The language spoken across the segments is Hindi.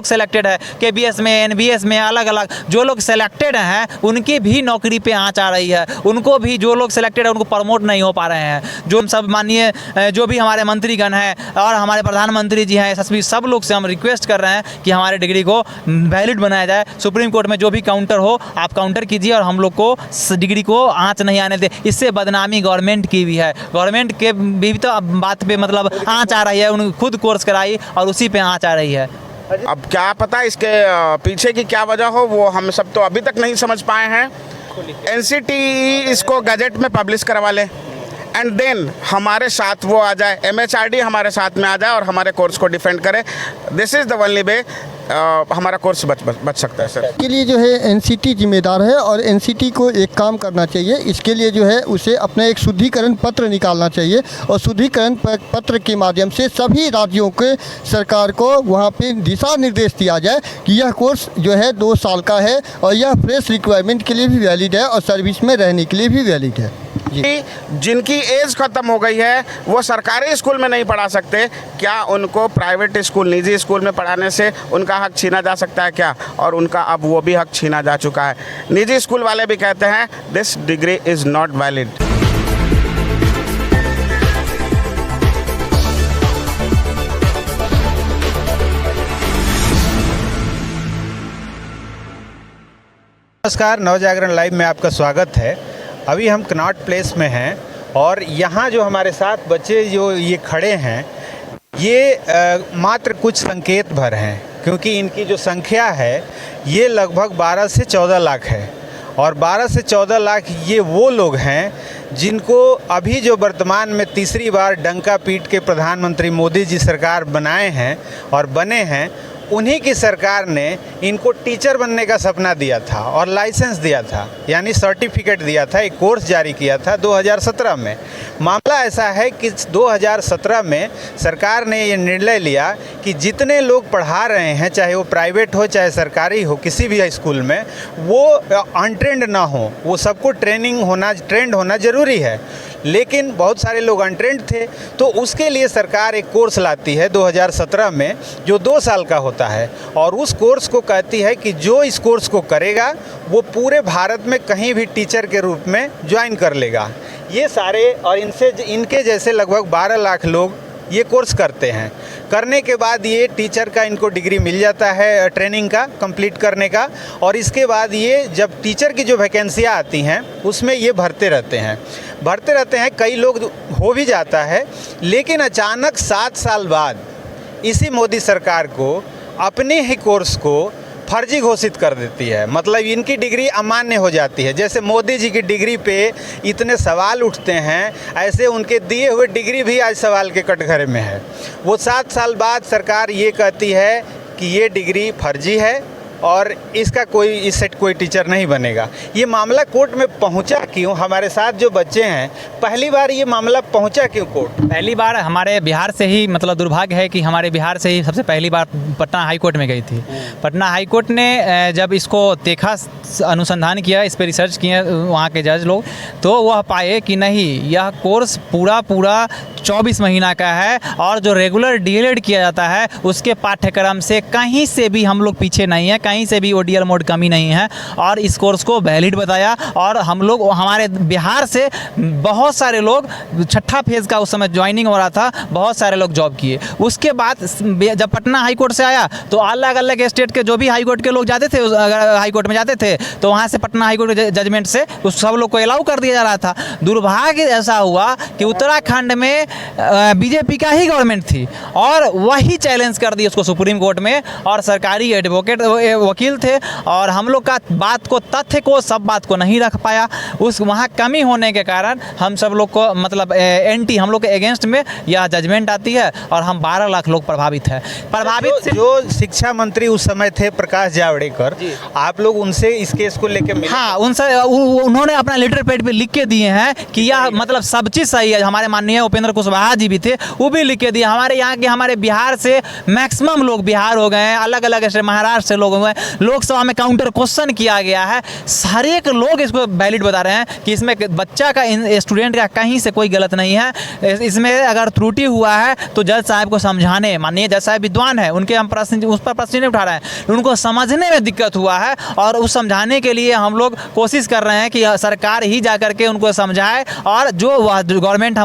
लोग सेलेक्टेड है KBS में, NBS में, अलग अलग जो लोग सेलेक्टेड हैं उनकी भी नौकरी पे आँच आ रही है। उनको भी जो लोग सेलेक्टेड है उनको प्रमोट नहीं हो पा रहे हैं। जो हम सब माननीय जो भी हमारे मंत्रीगण हैं और हमारे प्रधानमंत्री जी हैं, SSP, सब लोग से हम रिक्वेस्ट कर रहे हैं कि हमारे डिग्री को वैलिड बनाया जाए। सुप्रीम कोर्ट में जो भी काउंटर हो आप काउंटर कीजिए और हम लोग को डिग्री को आँच नहीं आने दे। इससे बदनामी गवर्नमेंट की भी है। गवर्नमेंट के भी तो बात पे मतलब आँच आ रही है, उन्होंने खुद कोर्स कराई और उसी पे आँच आ रही है। अब क्या पता इसके पीछे की क्या वजह हो, वो हम सब तो अभी तक नहीं समझ पाए हैं। NCTE इसको गजट में पब्लिश करवा ले एंड देन हमारे साथ वो आ जाए, MHRD हमारे साथ में आ जाए और हमारे कोर्स को डिफेंड करे। This is the only way हमारा कोर्स बच सकता है सर। इसके लिए जो है NCT जिम्मेदार है और NCT को एक काम करना चाहिए। इसके लिए जो है उसे अपना एक शुद्धिकरण पत्र निकालना चाहिए और शुद्धिकरण पत्र के माध्यम से सभी राज्यों के सरकार को वहाँ पे दिशा निर्देश दिया जाए कि यह कोर्स जो है 2 साल का है और यह फ्रेश रिक्वायरमेंट के लिए भी वैलिड है और सर्विस में रहने के लिए भी वैलिड है। जिनकी एज खत्म हो गई है वो सरकारी स्कूल में नहीं पढ़ा सकते, क्या उनको प्राइवेट स्कूल, निजी स्कूल में पढ़ाने से उनका हक छीना जा सकता है क्या? और उनका अब वो भी हक छीना जा चुका है। निजी स्कूल वाले भी कहते हैं this degree is not valid. नमस्कार, नवजागरण लाइव में आपका स्वागत है। अभी हम कनॉट प्लेस में हैं और यहाँ जो हमारे साथ बच्चे जो ये खड़े हैं ये मात्र कुछ संकेत भर हैं, क्योंकि इनकी जो संख्या है ये लगभग 12 से 14 लाख है और 12 से 14 लाख ये वो लोग हैं जिनको अभी जो वर्तमान में तीसरी बार डंका पीट के प्रधानमंत्री मोदी जी सरकार बनाए हैं और बने हैं, उन्हीं की सरकार ने इनको टीचर बनने का सपना दिया था और लाइसेंस दिया था, यानी सर्टिफिकेट दिया था, एक कोर्स जारी किया था 2017 में। मामला ऐसा है कि 2017 में सरकार ने ये निर्णय लिया कि जितने लोग पढ़ा रहे हैं, चाहे वो प्राइवेट हो चाहे सरकारी हो, किसी भी स्कूल में, वो अनट्रेंड ना हो, वो सबको ट्रेंड होना ज़रूरी है। लेकिन बहुत सारे लोग अनट्रेंड थे, तो उसके लिए सरकार एक कोर्स लाती है 2017 में जो 2 साल का होता है और उस कोर्स को कहती है कि जो इस कोर्स को करेगा वो पूरे भारत में कहीं भी टीचर के रूप में ज्वाइन कर लेगा। ये सारे और इनके जैसे लगभग 12 लाख लोग ये कोर्स करते हैं। करने के बाद ये टीचर का इनको डिग्री मिल जाता है ट्रेनिंग का कंप्लीट करने का, और इसके बाद ये जब टीचर की जो वैकेंसियाँ आती हैं उसमें ये भरते रहते हैं। कई लोग हो भी जाता है, लेकिन अचानक 7 साल बाद इसी मोदी सरकार को अपने ही कोर्स को फर्जी घोषित कर देती है। मतलब इनकी डिग्री अमान्य हो जाती है। जैसे मोदी जी की डिग्री पे इतने सवाल उठते हैं, ऐसे उनके दिए हुए डिग्री भी आज सवाल के कटघरे में है। वो 7 साल बाद सरकार ये कहती है कि ये डिग्री फर्जी है और इससे कोई टीचर नहीं बनेगा। ये मामला कोर्ट में पहुंचा क्यों? हमारे साथ जो बच्चे हैं, पहली बार ये मामला पहुंचा क्यों कोर्ट? पहली बार हमारे बिहार से ही, मतलब दुर्भाग्य है कि हमारे बिहार से ही सबसे पहली बार पटना हाई कोर्ट में गई थी। पटना हाई कोर्ट ने जब इसको देखा, अनुसंधान किया, इस पर रिसर्च किए वहाँ के जज लोग, तो वह पाए कि नहीं, यह कोर्स पूरा 24 महीना का है और जो रेगुलर DLED किया जाता है उसके पाठ्यक्रम से कहीं से भी हम लोग पीछे नहीं हैं, कहीं से भी ODL मोड कमी नहीं है और इस कोर्स को वैलिड बताया। और हम लोग, हमारे बिहार से बहुत सारे लोग, 6ठा फेज़ का उस समय ज्वाइनिंग हो रहा था, बहुत सारे लोग जॉब किए। उसके बाद जब पटना हाई कोर्ट से आया तो अलग अलग स्टेट के जो भी हाई कोर्ट के लोग जाते थे, अगर हाई कोर्ट में जाते थे तो वहाँ से पटना हाई कोर्ट के जजमेंट से उस सब लोग को अलाउ कर दिया जा रहा था। दुर्भाग्य ऐसा हुआ कि उत्तराखंड में BJP का ही गवर्नमेंट थी और वही चैलेंज कर दी उसको सुप्रीम कोर्ट में, और सरकारी एडवोकेट वकील थे और हम लोग का बात को, तथ्य को, सब बात को नहीं रख पाया। उस वहाँ कमी होने के कारण हम सब लोग को, मतलब हम लोग के अगेंस्ट में यह जजमेंट आती है और हम 12 लाख लोग प्रभावित हैं। जो शिक्षा मंत्री उस समय थे प्रकाश जावड़ेकर, आप लोग उनसे इस केस को लेकर मिले? हाँ, उन्होंने अपना लेटर पैड पे लिख के दिए हैं कि यह मतलब सब चीज़ सही है। हमारे माननीय उपेंद्र कुशवाहा जी भी थे, वो भी लिख के दिए। हमारे यहाँ के, हमारे बिहार से मैक्सिमम लोग बिहार हो गए हैं, अलग अलग महाराष्ट्र से लोग हुए हैं, लोकसभा में काउंटर क्वेश्चन किया गया है, हर एक लोग इसको वैलिड बता रहे हैं कि इसमें बच्चा का स्टूडेंट का कहीं से कोई गलत नहीं है। इसमें अगर त्रुटि हुआ है तो जज साहब को समझाने, माननीय जज साहब विद्वान है, उनके हम प्रश्न उस पर प्रश्न नहीं उठा रहे हैं, उनको समझने में दिक्कत हुआ है और उस समझाने के लिए हम लोग कोशिश कर रहे हैं कि सरकार ही जा करके उनको समझाए और जो गवर्नमेंट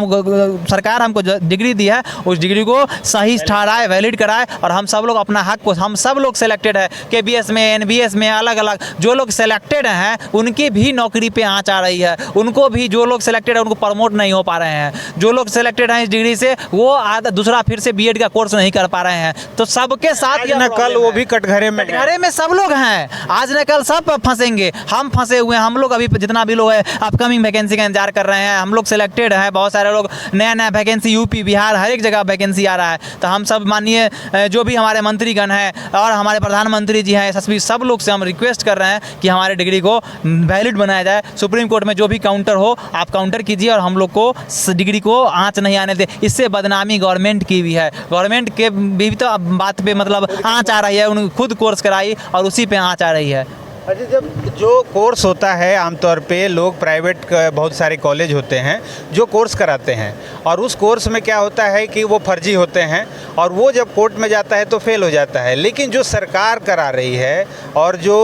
सरकार हमको डिग्री दी है उस डिग्री को सही ठहराए, वैलिड कराए और हम सब लोग अपना हक को, हम सब लोग सेलेक्टेड है KBS में, NBS में, अलग अलग जो लोग सेलेक्टेड हैं उनकी भी नौकरी पे आँच आ रही है, उनको भी जो लोग सेलेक्टेड है उनको प्रमोट नहीं हो पा रहे हैं, जो लोग सेलेक्टेड हैं इस डिग्री से वो दूसरा फिर से B.Ed का कोर्स नहीं कर पा रहे हैं। तो सबके साथ आज न कल वो भी कटघरे में सब लोग हैं, आज न कल सब फंसेंगे, हम फंसे हुए हैं। हम लोग अभी जितना भी लोग है अपकमिंग वैकेंसी का इंतजार कर रहे हैं, हम लोग सेलेक्टेड हैं, बहुत सारे लोग नया नया वैकेंसी यूपी बिहार हर एक जगह वैकेंसी आ रहा है। तो हम सब माननीय जो भी हमारे मंत्रीगण हैं और हमारे प्रधानमंत्री जी हैं, SSP, सब लोग से हम रिक्वेस्ट कर रहे हैं कि हमारे डिग्री को वैलिड बनाया जाए। सुप्रीम कोर्ट में जो भी काउंटर हो आप काउंटर कीजिए और हम लोग को डिग्री को आँच नहीं आने दे। इससे बदनामी गवर्नमेंट की भी है, गवर्नमेंट के भी तो बात पे मतलब आँच आ रही है, उन्होंने खुद कोर्स कराई और उसी पे आँच आ रही है। अच्छा, जब जो कोर्स होता है आमतौर पे लोग प्राइवेट बहुत सारे कॉलेज होते हैं जो कोर्स कराते हैं और उस कोर्स में क्या होता है कि वो फर्जी होते हैं और वो जब कोर्ट में जाता है तो फेल हो जाता है। लेकिन जो सरकार करा रही है और जो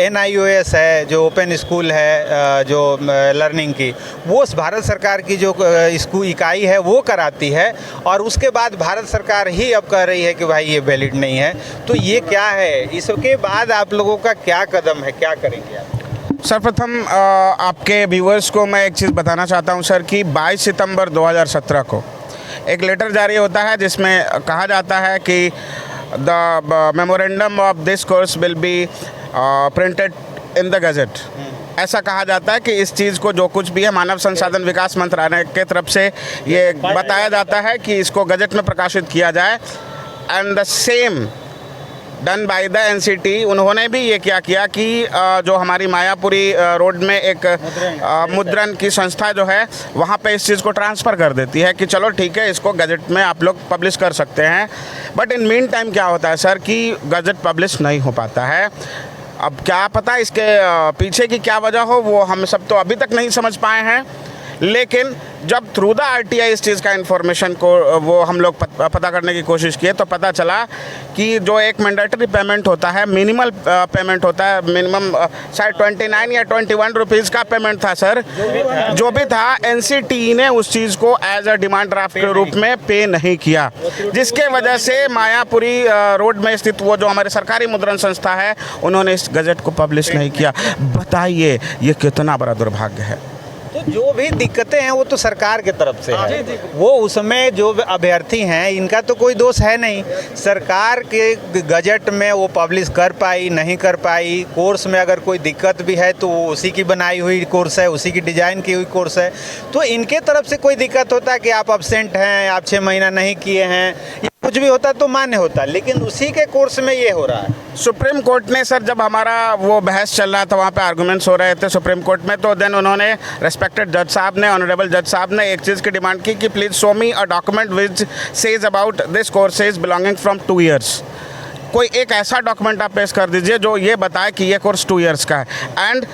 NIOS है, जो ओपन स्कूल है, जो लर्निंग की, वो भारत सरकार की जो स्कूल इकाई है वो कराती है और उसके बाद भारत सरकार ही अब कह रही है कि भाई ये वैलिड नहीं है। तो ये क्या है, इसके बाद आप लोगों का क्या कदम है, क्या करेंगे आप? सर्वप्रथम आपके व्यूअर्स को मैं एक चीज़ बताना चाहता हूं सर कि 22 सितंबर 2017 को एक लेटर जारी होता है जिसमें कहा जाता है कि the memorandum of this course will be printed in the gazette. ऐसा कहा जाता है कि इस चीज़ को जो कुछ भी है मानव संसाधन विकास मंत्रालय के तरफ से ये बताया जाता है कि इसको गजेट में प्रकाशित किया जाए। And the same done by the NCT, उन्होंने भी ये क्या किया कि जो हमारी मायापुरी रोड में एक मुद्रण की संस्था जो है वहाँ पे इस चीज़ को ट्रांसफ़र कर देती है कि चलो ठीक है इसको गज़ट में आप लोग पब्लिश कर सकते हैं। बट इन मीन टाइम क्या होता है सर कि गज़ट पब्लिश नहीं हो पाता है। अब क्या पता इसके पीछे की क्या वजह हो, वो हम सब तो अभी तक नहीं समझ पाए हैं। लेकिन जब थ्रू द RTI इस चीज़ का इन्फॉर्मेशन को वो हम लोग पता करने की कोशिश किए तो पता चला कि जो एक मैंडेटरी पेमेंट होता है, मिनिमल पेमेंट होता है, मिनिमम शायद 29 या 21 रुपीज़ का पेमेंट था सर, जो भी था NCT ने उस चीज़ को एज अ डिमांड ड्राफ्ट के रूप में पे नहीं किया, जिसके वजह से मायापुरी रोड में स्थित वो जो हमारे सरकारी मुद्रण संस्था है उन्होंने इस गज़ट को पब्लिश नहीं किया। बताइए ये कितना बड़ा दुर्भाग्य है। तो जो भी दिक्कतें हैं वो तो सरकार की तरफ से है, वो उसमें जो अभ्यर्थी हैं इनका तो कोई दोष है नहीं। सरकार के गजट में वो पब्लिश कर पाई नहीं कर पाई, कोर्स में अगर कोई दिक्कत भी है तो वो उसी की बनाई हुई कोर्स है, उसी की डिज़ाइन की हुई कोर्स है। तो इनके तरफ से कोई दिक्कत होता है कि आप एब्सेंट हैं, आप 6 महीना नहीं किए हैं, कुछ भी होता तो मान्य होता, लेकिन उसी के कोर्स में ये हो रहा है। सुप्रीम कोर्ट ने सर जब हमारा वो बहस चल रहा था वहाँ पे आर्गुमेंट्स हो रहे थे सुप्रीम कोर्ट में, तो देन उन्होंने रेस्पेक्टेड जज साहब ने, ऑनरेबल जज साहब ने एक चीज़ की डिमांड की कि please show me a document which says about this courses belonging from 2 years. कोई एक ऐसा डॉक्यूमेंट आप पेश कर दीजिए जो ये बताए कि ये कोर्स 2 ईयर्स का है एंड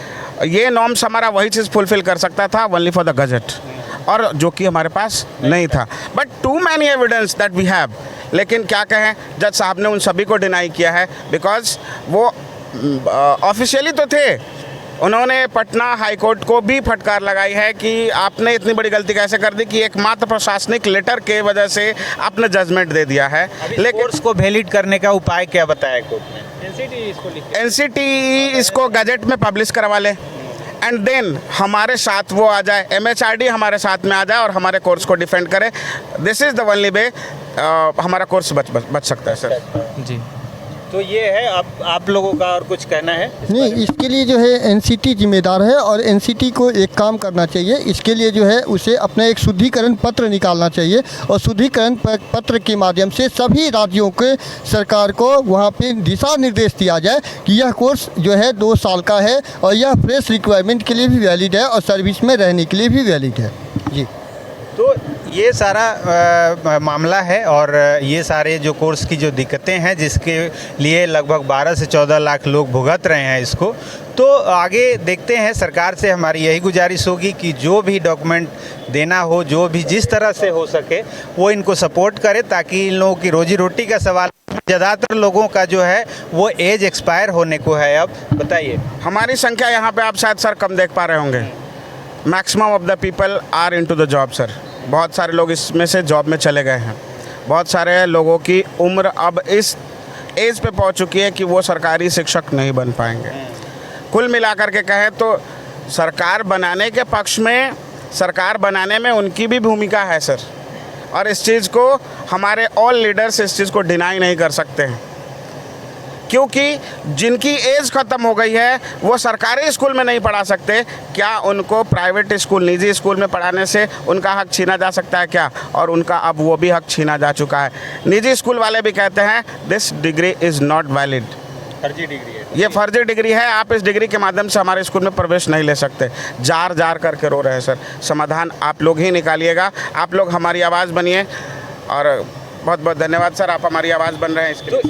ये नॉर्म्स हमारा वही चीज़ फुलफिल कर सकता था ओनली फॉर द गजट, और जो कि हमारे पास नहीं था। But too many evidence that we have, लेकिन क्या कहें जज साहब ने उन सभी को डिनाई किया है बिकॉज वो ऑफिशियली तो थे। उन्होंने पटना हाई कोर्ट को भी फटकार लगाई है कि आपने इतनी बड़ी गलती कैसे कर दी कि एकमात्र प्रशासनिक लेटर के वजह से आपने जजमेंट दे दिया है। लेकिन कोर्स को वैलिड करने का उपाय क्या बताया कोर्ट ने? NCT इसको गजट में पब्लिश करवा ले एंड देन हमारे साथ वो आ जाए, MHRD हमारे साथ में आ जाए और हमारे कोर्स को डिफेंड करे। This is the only way हमारा कोर्स बच सकता है सर जी। तो ये है, आप लोगों का और कुछ कहना है? नहीं, इसके लिए जो है NCT जिम्मेदार है और NCT को एक काम करना चाहिए। इसके लिए जो है उसे अपना एक शुद्धिकरण पत्र निकालना चाहिए और शुद्धिकरण पत्र के माध्यम से सभी राज्यों के सरकार को वहाँ पे दिशा निर्देश दिया जाए कि यह कोर्स जो है 2 साल का है और यह फ्रेश रिक्वायरमेंट के लिए भी वैलिड है और सर्विस में रहने के लिए भी वैलिड है। जी। तो ये सारा मामला है और ये सारे जो कोर्स की जो दिक्कतें हैं जिसके लिए लगभग 12 से 14 लाख लोग भुगत रहे हैं इसको, तो आगे देखते हैं। सरकार से हमारी यही गुजारिश होगी कि जो भी डॉक्यूमेंट देना हो, जो भी जिस तरह से हो सके वो इनको सपोर्ट करे, ताकि इन लोगों की रोजी रोटी का सवाल, ज़्यादातर लोगों का जो है वो एज एक्सपायर होने को है। अब बताइए, हमारी संख्या यहाँ पे आप शायद सर कम देख पा रहे होंगे। Maximum of the people are into the job sir. बहुत सारे लोग इसमें से जॉब में चले गए हैं। बहुत सारे लोगों की उम्र अब इस एज पे पहुँच चुकी है कि वो सरकारी शिक्षक नहीं बन पाएंगे। कुल मिलाकर के कहें तो सरकार बनाने के पक्ष में, सरकार बनाने में उनकी भी भूमिका है सर, और इस चीज़ को हमारे ऑल लीडर्स इस चीज़ को डिनाई नहीं कर सकते हैं, क्योंकि जिनकी एज ख़त्म हो गई है वो सरकारी स्कूल में नहीं पढ़ा सकते। क्या उनको प्राइवेट स्कूल, निजी स्कूल में पढ़ाने से उनका हक छीना जा सकता है क्या? और उनका अब वो भी हक छीना जा चुका है। निजी स्कूल वाले भी कहते हैं this degree is not valid, फर्जी डिग्री है, ये फर्जी डिग्री है, आप इस डिग्री के माध्यम से हमारे स्कूल में प्रवेश नहीं ले सकते। जार जार करके रो रहे हैं सर। समाधान आप लोग ही निकालिएगा, आप लोग हमारी आवाज़ बनिए, और बहुत बहुत धन्यवाद सर, आप हमारी आवाज़ बन रहे हैं इसके तो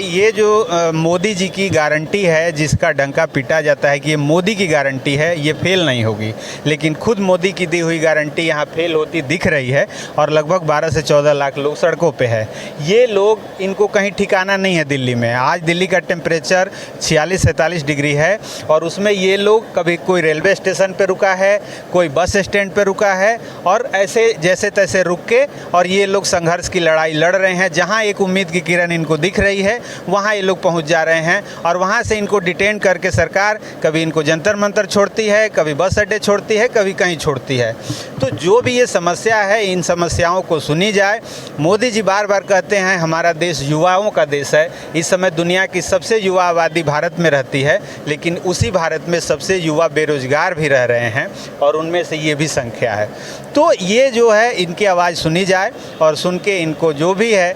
ये जो मोदी जी की गारंटी है, जिसका डंका पीटा जाता है कि ये मोदी की गारंटी है, ये फेल नहीं होगी, लेकिन खुद मोदी की दी हुई गारंटी यहाँ फेल होती दिख रही है और लगभग 12 से 14 लाख लोग सड़कों पे है। ये लोग, इनको कहीं ठिकाना नहीं है दिल्ली में। आज दिल्ली का टेम्परेचर 46-47 डिग्री है और उसमें ये लोग कभी कोई रेलवे स्टेशन पर रुका है, कोई बस स्टैंड पर रुका है, और ऐसे जैसे तैसे रुक के और ये लोग संघर्ष की लड़ाई लड़ रहे हैं। जहां एक उम्मीद की किरण इनको दिख रही है वहां ये लोग पहुंच जा रहे हैं, और वहां से इनको डिटेन करके सरकार कभी इनको जंतर मंतर छोड़ती है, कभी बस अड्डे छोड़ती है, कभी कहीं छोड़ती है। तो जो भी ये समस्या है, इन समस्याओं को सुनी जाए। मोदी जी बार बार कहते हैं हमारा देश युवाओं का देश है। इस समय दुनिया की सबसे युवा आबादी भारत में रहती है, लेकिन उसी भारत में सबसे युवा बेरोजगार भी रह रहे हैं और उनमें से ये भी संख्या है। तो ये जो है इनकी आवाज़ सुनी जाए और सुन के इनको जो भी है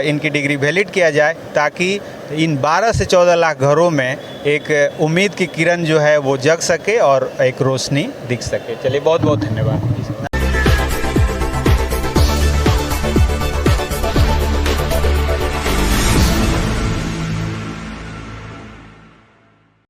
इनकी डिग्री वैलिड किया जाए, ताकि इन 12 से 14 लाख घरों में एक उम्मीद की किरण जो है वो जग सके और एक रोशनी दिख सके। चलिए, बहुत बहुत धन्यवाद।